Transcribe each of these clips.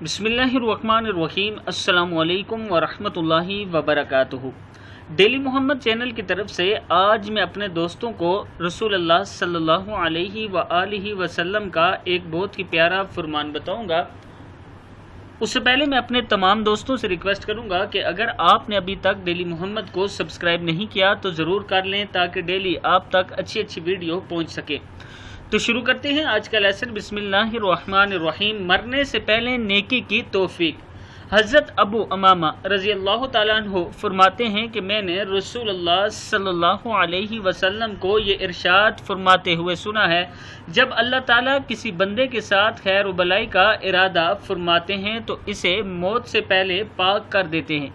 बिस्मिल्लाहिर्रहमानिर्रहीम। अस्सलामु अलैकुम वरहमतुल्लाहि वबरकातुहू। डेली मोहम्मद चैनल की तरफ से आज मैं अपने दोस्तों को रसूल अल्लाह सल्लल्लाहु अलैहि वआलिहि वसल्लम का एक बहुत ही प्यारा फरमान बताऊंगा। उससे पहले मैं अपने तमाम दोस्तों से रिक्वेस्ट करूंगा कि अगर आपने अभी तक डेली मोहम्मद को सब्सक्राइब नहीं किया तो ज़रूर कर लें ताकि डेली आप तक अच्छी अच्छी वीडियो पहुंच सके। तो शुरू करते हैं आज का लेसन। बिस्मिल्लाहिर्रहमानिर्रहीम। मरने से पहले नेकी की तौफीक। हज़रत अबू अमामा रज़ी अल्लाह ताला अन्हु फरमाते हैं कि मैंने रसूलुल्लाह सल्लल्लाहु अलैहि वसल्लम को ये इरशाद फरमाते हुए सुना है, जब अल्लाह ताला किसी बंदे के साथ खैर व भलाई का इरादा फरमाते हैं तो इसे मौत से पहले पाक कर देते हैं।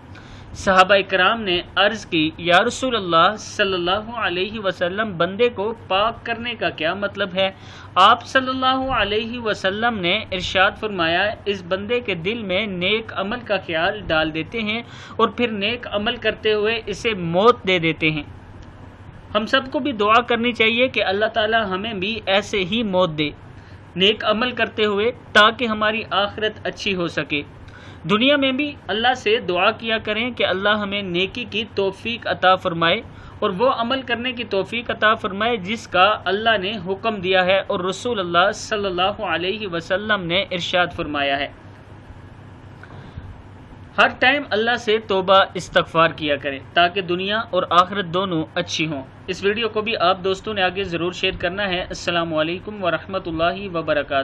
सहाबाए कराम ने अर्ज़ की, या रसूल अल्लाह सल्लल्लाहु अलैहि वसल्लम, बंदे को पाक करने का क्या मतलब है? आप सल्लल्लाहु अलैहि वसल्लम ने इरशाद फरमाया, इस बंदे के दिल में नेक अमल का ख्याल डाल देते हैं और फिर नेक अमल करते हुए इसे मौत दे देते हैं। हम सबको भी दुआ करनी चाहिए कि अल्लाह ताला हमें भी ऐसे ही मौत दे, नेक अमल करते हुए, ताकि हमारी आखिरत अच्छी हो सके। दुनिया में भी अल्लाह से दुआ किया करें कि अल्लाह हमें नेकी की तौफीक अता फरमाए और वो अमल करने की तौफीक अता फरमाए जिसका अल्लाह ने हुक्म दिया है और रसूल अल्लाह सल्लल्लाहु अलैहि वसल्लम ने इरशाद फरमाया है। हर टाइम अल्लाह से तौबा इस्तगफार किया करें ताकि दुनिया और आखिरत दोनों अच्छी हों। इस वीडियो को भी आप दोस्तों ने आगे ज़रूर शेयर करना है। अस्सलामु अलैकुम वरहमतुल्लाहि वबरकातुहू।